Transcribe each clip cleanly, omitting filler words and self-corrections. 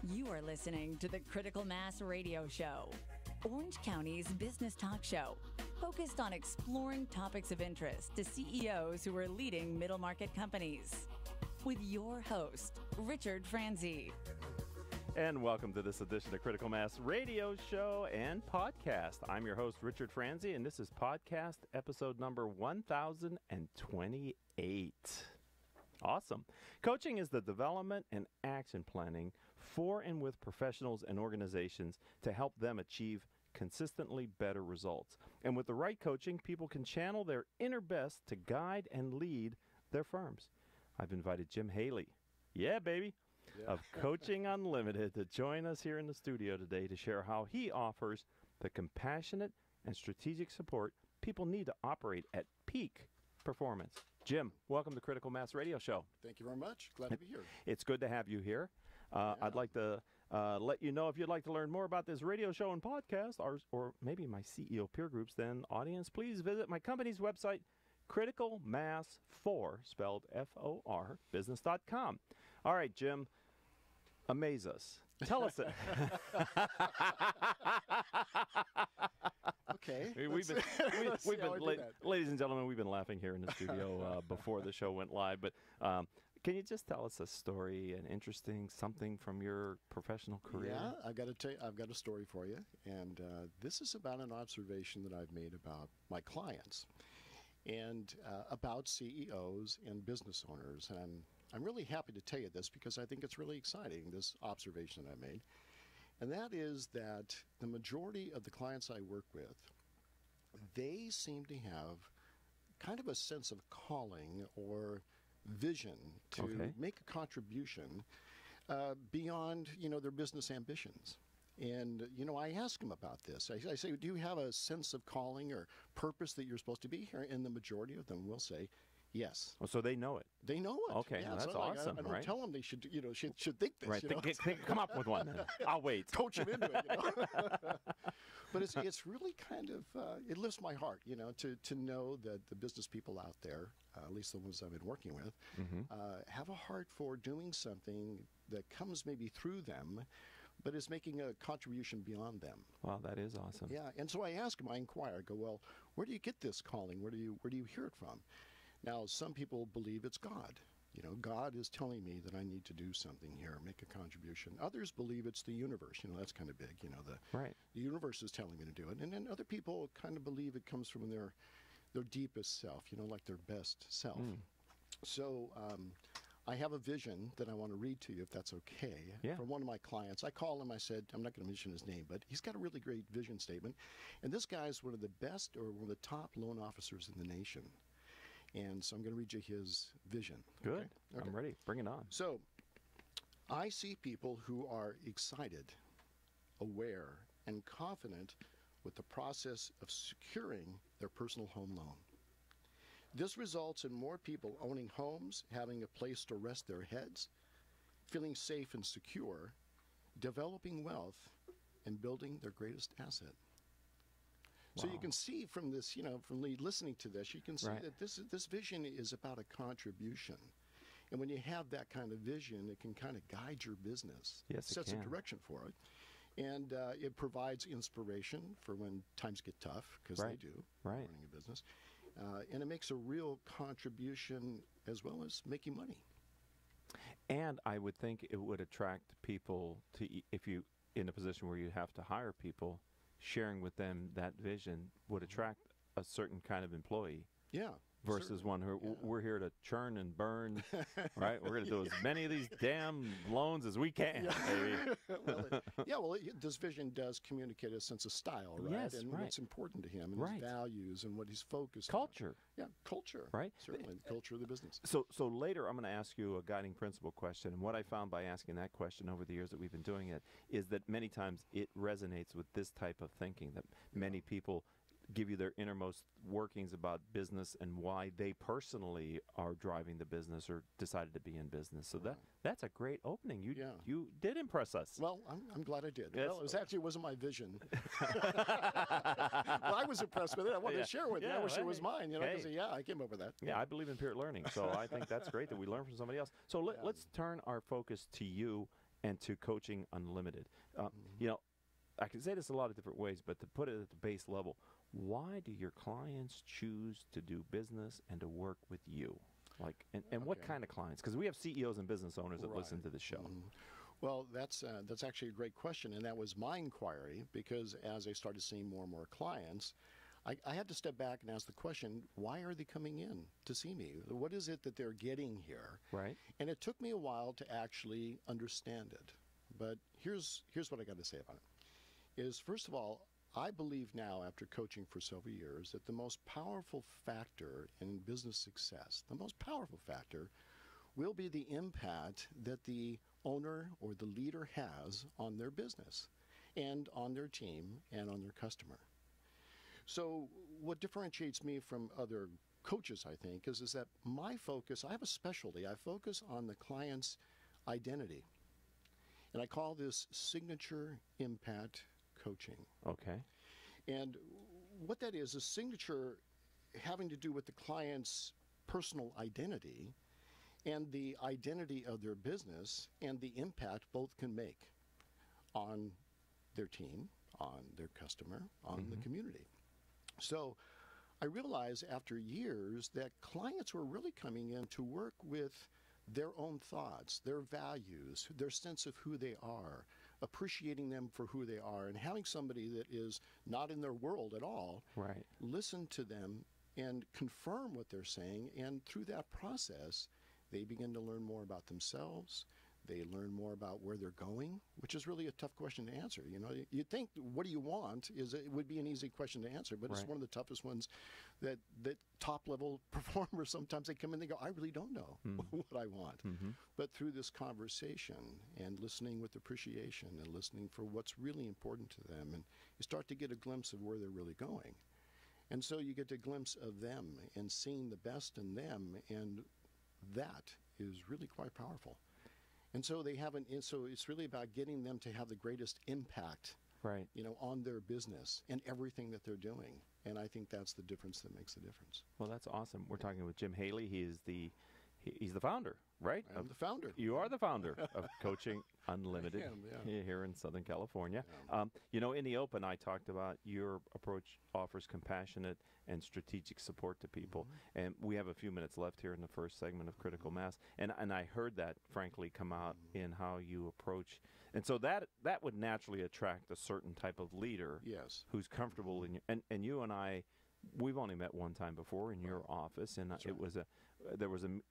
You are listening to the Critical Mass Radio Show, Orange County's business talk show, focused on exploring topics of interest to CEOs who are leading middle market companies. With your host, Richard Franzi. And welcome to this edition of Critical Mass Radio Show and Podcast. I'm your host, Richard Franzi, and this is podcast episode number 1028. Awesome. Coaching is the development and action planning for and with professionals and organizations to help them achieve consistently better results. And with the right coaching, people can channel their inner best to guide and lead their firms. I've invited Jim Haley, of Coaching Unlimited to join us here in the studio today to share how he offers the compassionate and strategic support people need to operate at peak performance. Jim, welcome to Critical Mass Radio Show. Thank you very much. Glad to be here. It's good to have you here. I'd like to let you know if you'd like to learn more about this radio show and podcast, or maybe my CEO peer groups, then audience, please visit my company's website, Critical Mass 4, spelled F-O-R, business.com. All right, Jim, amaze us. Tell us it. Okay. Ladies and gentlemen, we've been laughing here in the studio before the show went live. But can you just tell us a story, an interesting something from your professional career? Yeah, I've got a story for you, and this is about an observation that I've made about my clients and about CEOs and business owners. And I'm really happy to tell you this because I think it's really exciting, this observation I made. And that is that the majority of the clients I work with, they seem to have kind of a sense of calling or vision to make a contribution beyond, their business ambitions. And, I ask them about this. I say, do you have a sense of calling or purpose that you're supposed to be here? And the majority of them will say, yes. Oh, so they know it. They know it. Okay, yeah, well, that's so awesome, I don't right? tell them they should, should think this. Right, come up with one. I'll wait. Coach them into it, But it's really kind of, it lifts my heart, to know that the business people out there, at least the ones I've been working with, have a heart for doing something that comes maybe through them, but is making a contribution beyond them. Wow, that is awesome. Yeah, and so I ask them, I inquire, I go, well, where do you get this calling? Where do you hear it from? Now, some people believe it's God. God is telling me that I need to do something here, make a contribution. Others believe it's the universe. That's kind of big. The universe is telling me to do it. And then other people kind of believe it comes from their deepest self, like their best self. So I have a vision that I want to read to you, if that's okay, from one of my clients. I called him, I said, I'm not going to mention his name, but he's got a really great vision statement. And this guy is one of the best or one of the top loan officers in the nation. And so I'm going to read you his vision. Good. Okay. I'm ready. Bring it on. So I see people who are excited, aware, and confident with the process of securing their personal home loan. This results in more people owning homes, having a place to rest their heads, feeling safe and secure, developing wealth, and building their greatest asset. So you can see from this, from listening to this, you can see that this vision is about a contribution. And when you have that kind of vision, it can kind of guide your business. Yes, it sets a direction for it. And it provides inspiration for when times get tough, because they do, running a business. And it makes a real contribution as well as making money. And I would think it would attract people to, if you in a position where you have to hire people, sharing with them that vision would attract a certain kind of employee. Yeah. Versus certainly. one who we're here to churn and burn, right? We're going to do as many of these damn loans as we can, baby. This vision does communicate a sense of style, right? Yes, and what's important to him, and his values, and what he's focused on. Yeah, culture. Right? Certainly, the culture of the business. So later I'm going to ask you a guiding principle question, and what I found by asking that question over the years that we've been doing it is that many times it resonates with this type of thinking, that many people give you their innermost workings about business and why they personally are driving the business or decided to be in business. So that's a great opening. You did impress us. Well, I'm glad I did. Yes. Well, it wasn't my vision. Well, I was impressed with it. I wanted to share with you. I wish it was mine. Because I came up with that. Yeah, I believe in peer learning. So I think that's great that we learn from somebody else. So let's turn our focus to you and to Coaching Unlimited. You know, I can say this a lot of different ways, but to put it at the base level, why do your clients choose to do business and to work with you? Like, and what kind of clients? Because we have CEOs and business owners that listen to the show. Well, that's actually a great question, and that was my inquiry, because as I started seeing more and more clients, I had to step back and ask the question, why are they coming in to see me? What is it that they're getting here? Right. And it took me a while to actually understand it. But here's what I got to say about it. Is, first of all, I believe now, after coaching for several years, that the most powerful factor in business success, the most powerful factor, will be the impact that the owner or the leader has on their business and on their team and on their customer. So what differentiates me from other coaches, I think, is that my focus, I have a specialty. I focus on the client's identity. And I call this signature impact coaching. Okay. And what that is signature having to do with the client's personal identity and the identity of their business and the impact both can make on their team, on their customer, on the community. So I realized after years that clients were really coming in to work with their own thoughts, their values, their sense of who they are, appreciating them for who they are, and having somebody that is not in their world at all listen to them and confirm what they're saying. And through that process, they begin to learn more about themselves. They learn more about where they're going, which is really a tough question to answer. You know, you'd think, what do you want? It would be an easy question to answer, but it's one of the toughest ones that top-level performers, sometimes they come in and they go, I really don't know what I want. But through this conversation and listening with appreciation and listening for what's really important to them, and you start to get a glimpse of where they're really going. And so you get a glimpse of them and seeing the best in them, and that is really quite powerful. And so so it's really about getting them to have the greatest impact, you know, on their business and everything that they're doing. And I think that's the difference that makes the difference. Well, that's awesome. We're talking with Jim Haley. He's the founder, right? I'm the founder. You are the founder of Coaching Unlimited here in Southern California. You know, in the open, I talked about your approach offers compassionate and strategic support to people. And we have a few minutes left here in the first segment of Critical Mass. And I heard that, frankly, come out in how you approach. And so that would naturally attract a certain type of leader who's comfortable in and you and I, we've only met one time before in your office, and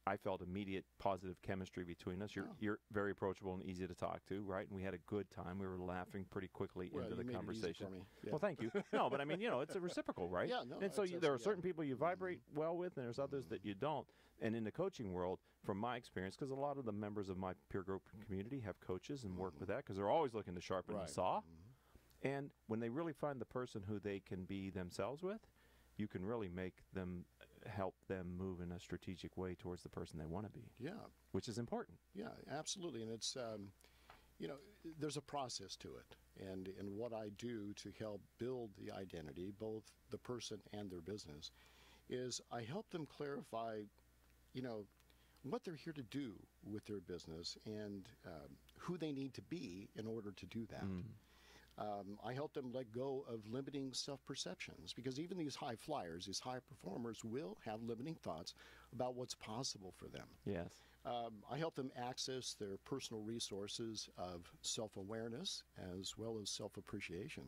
I felt immediate positive chemistry between us. You're very approachable and easy to talk to, right? And we had a good time. We were laughing pretty quickly into the conversation. Well, thank you. No, but I mean, you know, it's a reciprocal, right? Yeah, no. And so there are certain people you vibrate well with, and there's others that you don't. And in the coaching world, from my experience, because a lot of the members of my peer group community have coaches and work with that, because they're always looking to sharpen the saw. And when they really find the person who they can be themselves with, you can really help them move in a strategic way towards the person they want to be. Yeah. Which is important. Yeah, absolutely. And it's, you know, there's a process to it. And what I do to help build the identity, both the person and their business, is I help them clarify, you know, what they're here to do with their business and who they need to be in order to do that. I help them let go of limiting self-perceptions, because even these high flyers, these high performers, will have limiting thoughts about what's possible for them. Yes. I help them access their personal resources of self-awareness as well as self-appreciation,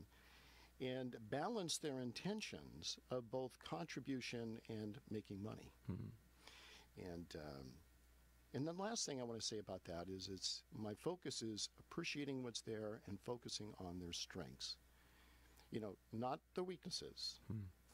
and balance their intentions of both contribution and making money. And then the last thing I want to say about that is my focus is appreciating what's there and focusing on their strengths. You know, not the weaknesses.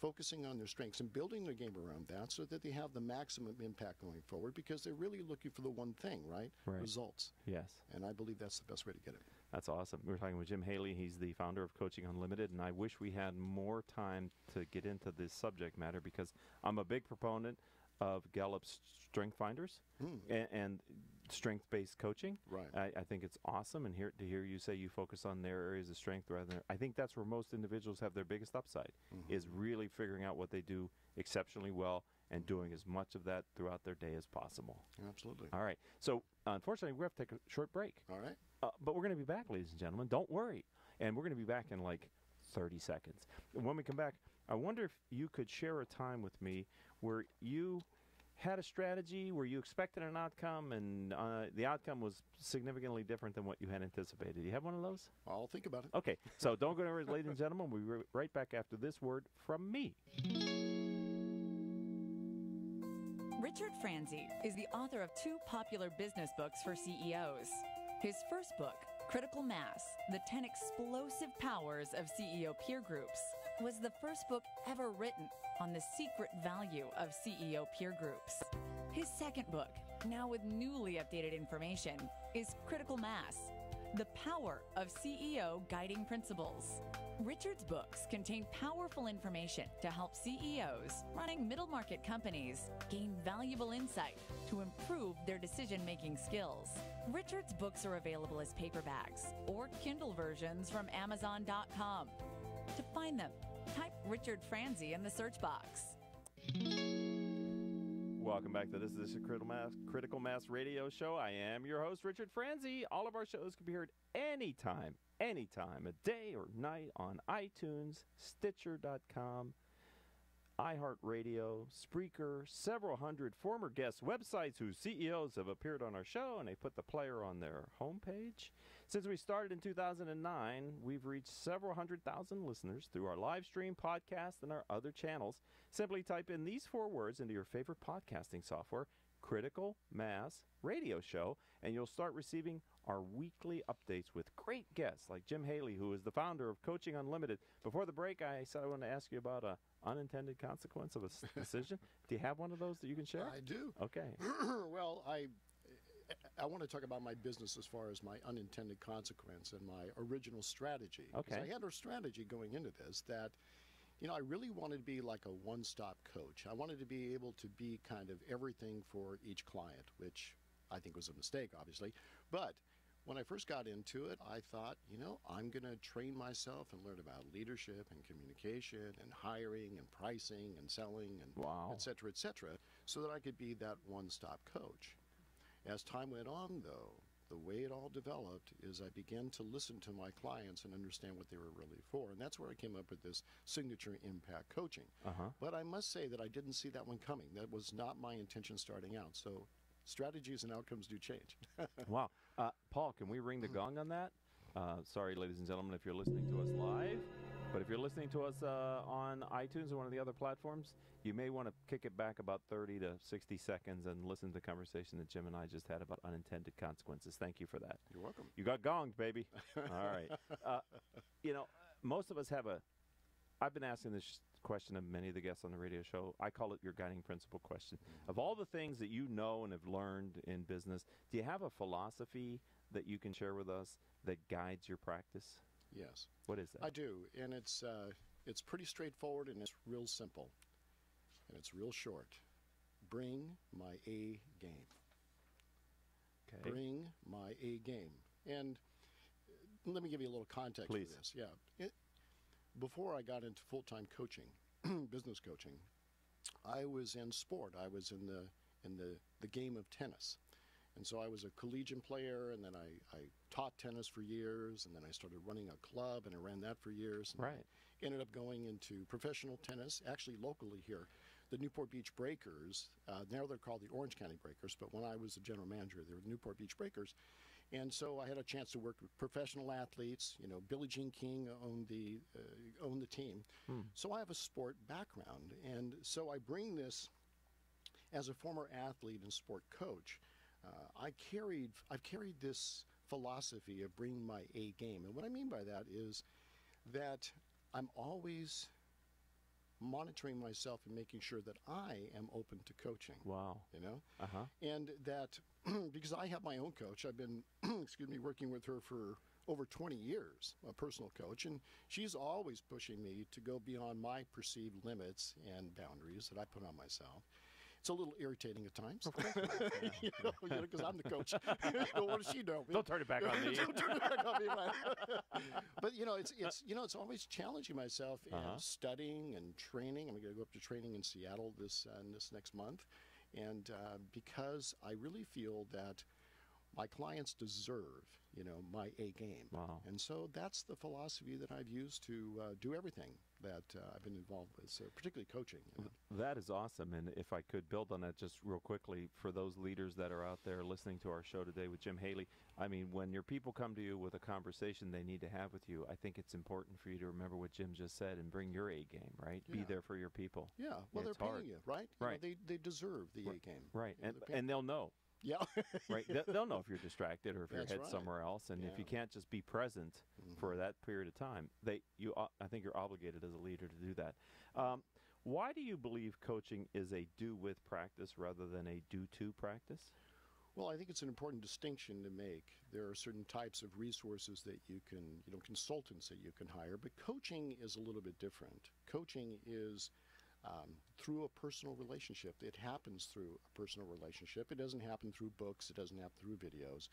Focusing on their strengths and building their game around that so that they have the maximum impact going forward, because they're really looking for the one thing, right? Results. Yes. And I believe that's the best way to get it. That's awesome. We're talking with Jim Haley. He's the founder of Coaching Unlimited, and I wish we had more time to get into this subject matter, because I'm a big proponent of Gallup's Strength Finders and strength-based coaching. I think it's awesome, and to hear you say you focus on their areas of strength rather than, I think that's where most individuals have their biggest upside, is really figuring out what they do exceptionally well and doing as much of that throughout their day as possible. Absolutely. All right. So, unfortunately, we have to take a short break. All right. But we're going to be back, ladies and gentlemen. Don't worry. And we're going to be back in like 30 seconds. And when we come back, I wonder if you could share a time with me where you had a strategy, where you expected an outcome, and the outcome was significantly different than what you had anticipated. Do you have one of those? I'll think about it. Okay, so don't go anywhere, ladies and gentlemen. We'll be right back after this word from me. Richard Franzi is the author of 2 popular business books for CEOs. His first book, Critical Mass, The 10 Explosive Powers of CEO Peer Groups, was the first book ever written on the secret value of CEO peer groups. His second book, now with newly updated information, is Critical Mass, The Power of CEO Guiding Principles. Richard's books contain powerful information to help CEOs running middle market companies gain valuable insight to improve their decision-making skills. Richard's books are available as paperbacks or Kindle versions from Amazon.com. To find them, type Richard Franzi in the search box. Welcome back to this edition of Critical Mass Radio Show. I am your host, Richard Franzi. All of our shows can be heard anytime, a day or night on iTunes, Stitcher.com, iHeartRadio, Spreaker, several hundred former guest websites whose CEOs have appeared on our show, and they put the player on their homepage. Since we started in 2009, we've reached several 100,000 listeners through our live stream, podcast, and our other channels. Simply type in these 4 words into your favorite podcasting software, Critical Mass Radio Show, and you'll start receiving our weekly updates with great guests like Jim Haley, who is the founder of Coaching Unlimited. Before the break, I said I wanted to ask you about an unintended consequence of a decision. Do you have one of those that you can share? I do. Okay. Well, I want to talk about my business as far as my unintended consequence and my original strategy. Okay. I had a strategy going into this that, I really wanted to be like a one-stop coach. I wanted to be able to be kind of everything for each client, which I think was a mistake, obviously. But when I first got into it, I thought, I'm going to train myself and learn about leadership and communication and hiring and pricing and selling and et cetera, so that I could be that one-stop coach. As time went on, though, the way it all developed is I began to listen to my clients and understand what they were really for. And that's where I came up with this signature impact coaching. But I must say that I didn't see that one coming. That was not my intention starting out. So strategies and outcomes do change. Wow. Paul, can we ring the gong on that? Sorry, ladies and gentlemen, if you're listening to us live, but if you're listening to us on iTunes or one of the other platforms, you may want to kick it back about 30 to 60 seconds and listen to the conversation that Jim and I just had about unintended consequences. Thank you for that. You're welcome. You got gonged, baby. All right. Most of us have I've been asking this question of many of the guests on the radio show. I call it your guiding principle question. Of all the things that you know and have learned in business, do you have a philosophy that you can share with us that guides your practice? Yes. What is that? I do, and it's pretty straightforward, and it's real simple, and it's real short. Bring my A game. Okay. Bring my A game. And let me give you a little context Please. for this. Yeah. Before I got into full-time coaching, business coaching, I was in sport. I was in the game of tennis. And so I was a collegiate player, and then I taught tennis for years, and then I started running a club, and I ran that for years. And Right. I ended up going into professional tennis, actually locally here. The Newport Beach Breakers, now they're called the Orange County Breakers, but when I was the general manager, they were the Newport Beach Breakers. And so I had a chance to work with professional athletes. Billie Jean King owned the team. So I have a sport background, and so I bring this as a former athlete and sport coach. I've carried this philosophy of bringing my A game. And what I mean by that is that I'm always monitoring myself and making sure that I am open to coaching. Wow. And that because I have my own coach, I've been, working with her for over 20 years, a personal coach, and she's always pushing me to go beyond my perceived limits and boundaries that I put on myself. It's a little irritating at times, because I'm the coach. What does she know? Don't turn it back on me. Don't turn it back on me, man. But it's always challenging myself and studying and training. I'm going to go up to training in Seattle this next month, and because I really feel that my clients deserve, my A game. Wow. And so that's the philosophy that I've used to do everything that I've been involved with, so particularly coaching. That is awesome. And if I could build on that just real quickly, for those leaders that are out there listening to our show today with Jim Haley, I mean, when your people come to you with a conversation they need to have with you, I think it's important for you to remember what Jim just said and bring your A game, right? Yeah. Be there for your people. Yeah, well, they're it's paying hard. you, right? Right. They deserve the A game. Right. You know, And they'll know. Yeah. Right. They'll know if you're distracted or if you're That's head right. somewhere else. And if Yeah. you can't just be present for that period of time, I think you're obligated as a leader to do that. Why do you believe coaching is a do-with practice rather than a do-to practice? Well, I think it's an important distinction to make. There are certain types of resources that you can, consultants that you can hire, but coaching is a little bit different. Coaching is through a personal relationship. It happens through a personal relationship. It doesn't happen through books. It doesn't happen through videos.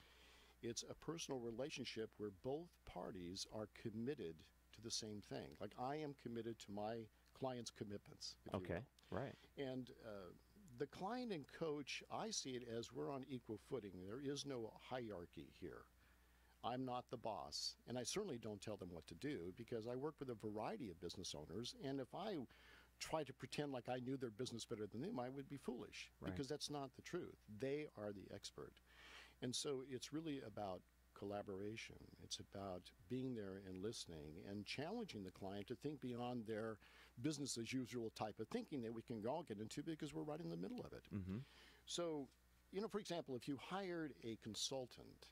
It's a personal relationship where both parties are committed to the same thing. Like I am committed to my client's commitments. If you will. Right. And the client and coach, I see it as we're on equal footing. There is no hierarchy here. I'm not the boss, and I certainly don't tell them what to do because I work with a variety of business owners, and if I try to pretend like I knew their business better than them, I would be foolish because that's not the truth. They are the expert. And so it's really about collaboration. It's about being there and listening and challenging the client to think beyond their business as usual type of thinking that we can all get into because we're right in the middle of it. So, for example, if you hired a consultant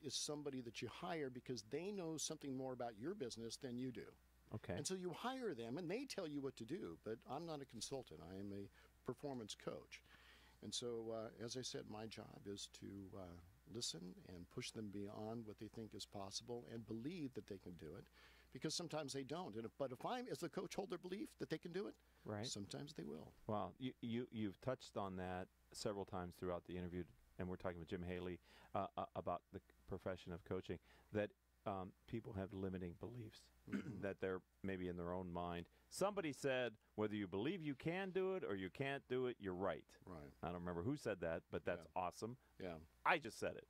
is somebody that you hire because they know something more about your business than you do. Okay. And so you hire them and they tell you what to do, but I'm not a consultant. I am a performance coach. And so, as I said, my job is to listen and push them beyond what they think is possible and believe that they can do it, because sometimes they don't. But if I, as the coach, hold their belief that they can do it, sometimes they will. Wow. You've touched on that several times throughout the interview, and we're talking with Jim Haley about the profession of coaching, that people have limiting beliefs, that they're maybe in their own mind. Somebody said, whether you believe you can do it or you can't do it, you're right. Right. I don't remember who said that, but that's awesome. Yeah. I just said it.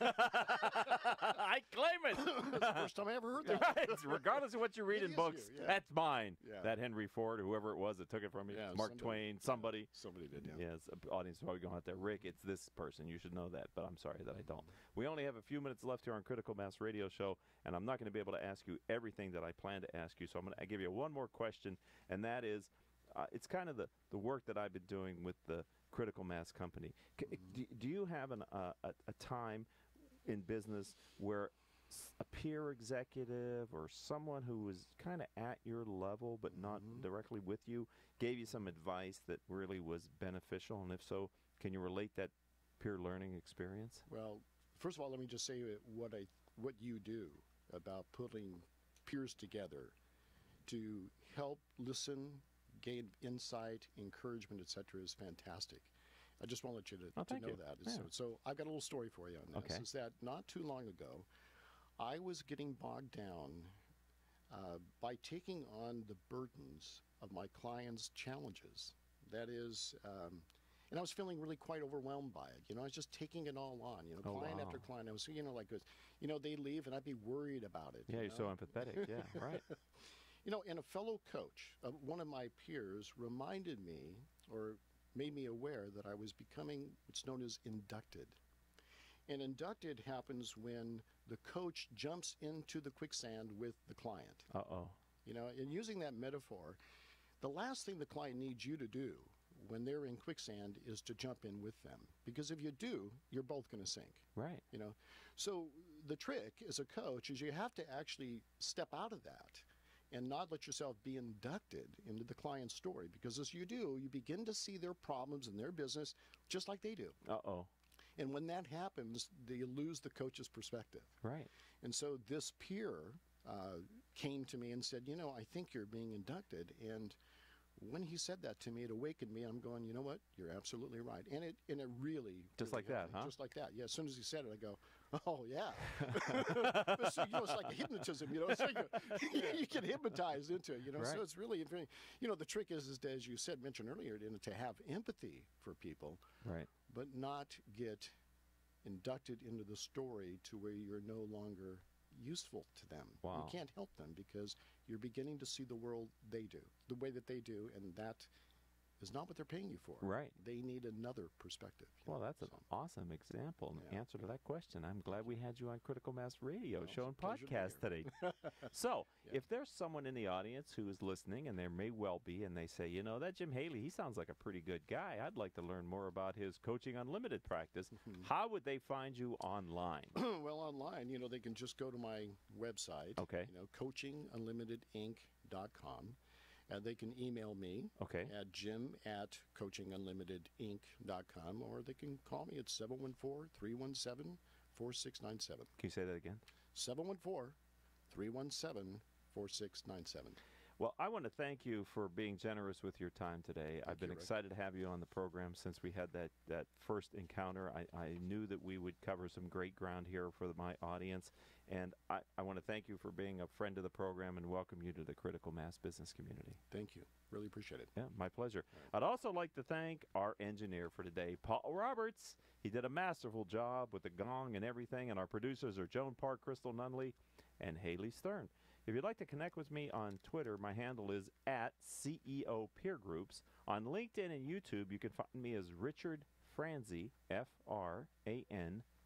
I claim it. That's the first time I ever heard that. Right. Regardless of what you read It in is books, you, yeah. that's mine. Yeah. That Henry Ford or whoever it was that took it from me, Yeah, Mark somebody. Twain, somebody. Somebody did, yeah. Yes, audience is probably going out there. Rick, it's this person. You should know that, but I'm sorry that I don't. We only have a few minutes left here on Critical Mass Radio Show, and I'm not going to be able to ask you everything that I plan to ask you, so I'm going to give you one more question, and that is, it's kind of the work that I've been doing with the Critical Mass Company. Do you have a time in business where a peer executive or someone who was kind of at your level but not directly with you gave you some advice that really was beneficial? And if so, can you relate that peer learning experience? Well, first of all, let me just say what you do about putting peers together to help listen, gain insight, encouragement, etc., is fantastic. I just want to let you to know that. Yeah. So I've got a little story for you on this. Is that not too long ago, I was getting bogged down by taking on the burdens of my clients' challenges. That is, and I was feeling really quite overwhelmed by it. I was just taking it all on. Client after client. I was, they leave and I'd be worried about it. Yeah, you're so empathetic. Yeah, right. And a fellow coach, one of my peers, reminded me or made me aware that I was becoming what's known as inducted. And inducted happens when the coach jumps into the quicksand with the client. Uh-oh. And using that metaphor, the last thing the client needs you to do when they're in quicksand is to jump in with them. Because if you do, you're both going to sink. Right. So the trick as a coach is you have to actually step out of that and not let yourself be inducted into the client's story. Because as you do, you begin to see their problems in their business just like they do. Uh-oh. And when that happens, you lose the coach's perspective. Right. And so this peer came to me and said, I think you're being inducted. And when he said that to me, it awakened me. I'm going, you know what? You're absolutely right. And it really just really like that, huh? Just like that. Yeah. As soon as he said it, I go, oh yeah. So, it's like a hypnotism. It's like you get hypnotized into it. Right. So it's really interesting. The trick is as you mentioned earlier, to have empathy for people, right, but not get inducted into the story to where you're no longer useful to them. Wow. You can't help them because you're beginning to see the world they do, the way that they do, and that is not what they're paying you for. Right. They need another perspective. Well, that's an awesome example and answer to that question. I'm glad we had you on Critical Mass Radio show and podcast today. So, if there's someone in the audience who is listening, and there may well be, and they say, you know, that Jim Haley, he sounds like a pretty good guy. I'd like to learn more about his Coaching Unlimited practice. How would they find you online? Well, online, you know, they can just go to my website. Okay. You know, coachingunlimitedinc.com. And they can email me at jim@coachingunlimitedinc.com, or they can call me at 714-317-4697. Can you say that again? 714-317-4697. Well, I want to thank you for being generous with your time today. I've been excited to have you on the program since we had that first encounter. I knew that we would cover some great ground here for my audience, and I want to thank you for being a friend of the program and welcome you to the Critical Mass business community. Thank you. Really appreciate it. Yeah, my pleasure. I'd also like to thank our engineer for today, Paul Roberts. He did a masterful job with the gong and everything, and our producers are Joan Park, Crystal Nunley, and Haley Stern. If you'd like to connect with me on Twitter, my handle is @CEO Peer Groups. On LinkedIn and YouTube, you can find me as Richard Franzi, Franzi.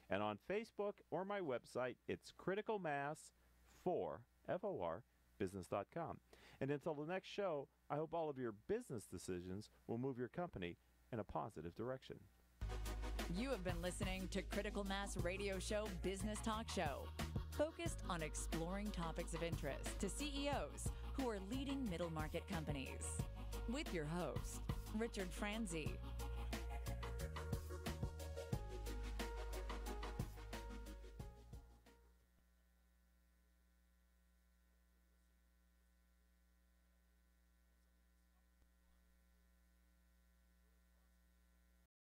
And on Facebook or my website, it's criticalmass4business.com. And until the next show, I hope all of your business decisions will move your company in a positive direction. You have been listening to Critical Mass Radio Show Business Talk Show, focused on exploring topics of interest to CEOs who are leading middle market companies. With your host, Richard Franzi.